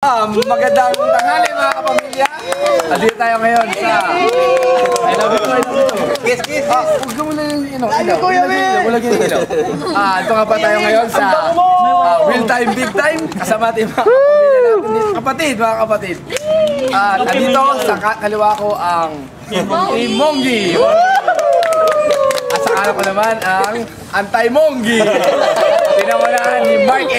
Magandang tanghali mga kapamilya. Nandito tayo ngayon sa I love you. Kiss. Huwag ka muna yung ilaw. Wala yung ilaw. Ito nga pa tayo ngayon sa Real Time Big Time. Kasama natin mga kapamilya natin. Mga kapatid. Nandito sa kaliwa ko ang Team Monggi. At sa kanan ko naman ang Anti-Monggi. Pinamanahan ni Mark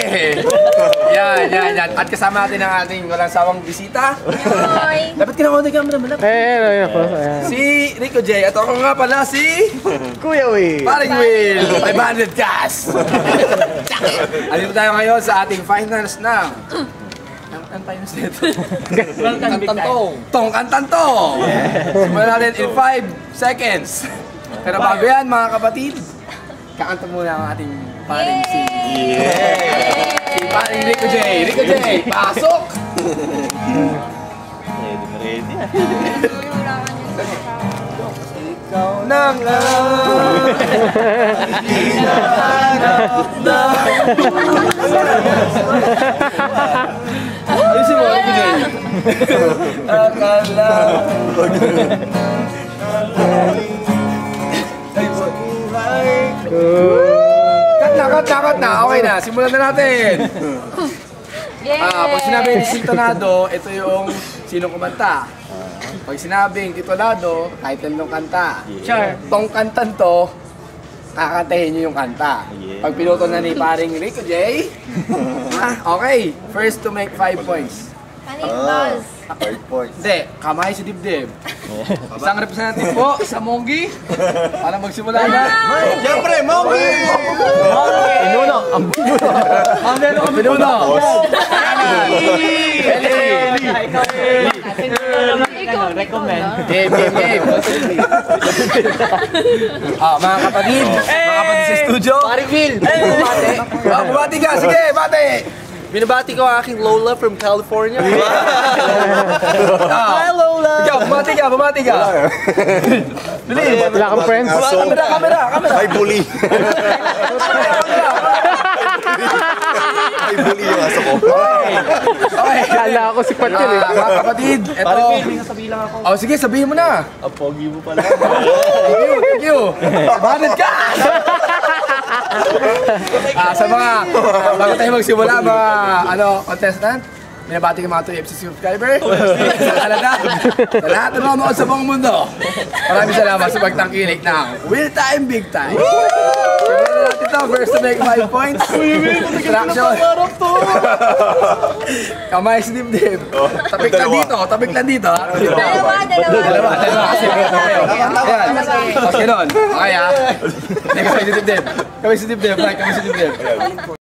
Yan. At kasama natin ang ating walang sawang bisita. Dapat kinakaw na camera malap. Si Rico J. At ako nga pala si Kuya Will. Paring Will. 500 cash. Andito tayo ngayon sa ating finals ng ang finals nito. Kantantong. Simulan natin in 5 seconds. Pero bago yan mga kapatid, kakanta muna ang ating paring si paring Rico J. Rico J, pasok! Ready. Ikaw na nga ayusin mo, Rico J. Akala Cut na. Okay na. Simulan na natin. Pag sinabing sintonado, ito yung sinong kumanta. Pag sinabing titulado, title ng kanta. Sure. Tong kantan to, kakantahin nyo yung kanta. Pag pinuto na ni paring Rico J, okay. First to make 5 points. 5 points. Hindi, kamay si Dibdib. Isang representative po sa Monggi. Para magsimula na. Siyempre, Monggi! Pinuno. Ang pinuno. Recommend. Game. Mga kapatid sa studio. Paring Will! Bumati ka, sige, bati. Binabati ko ang aking Lola from California. Hi Lola! Ikaw, bumati ka. Dali. Wala kang friends? Kamera. Ay, bully! Ay, bully yung aso ko. Okay. Kala ako si Patil eh. Mga kapatid, ito. Sabihin lang ako. Sige, sabihin mo na. Ang pogi mo pala. Thank you. Banit ka! Sa mga, bago tayo magsimula, mga contestant, binabati ko mga 2FC subscriber sa Canada, sa lahat na nanonood sa buong mundo. Maraming salamat sa pagtangkilik ng Real Time Big Time. Simulan natin ito, first to make 5 points. Distraction. Kamay si Dibdib. Tapik lang dito. Dalawa. Ayan. Tapos ganun. Okay ha. Hindi kami si Dibdib. Kami si Dibdib.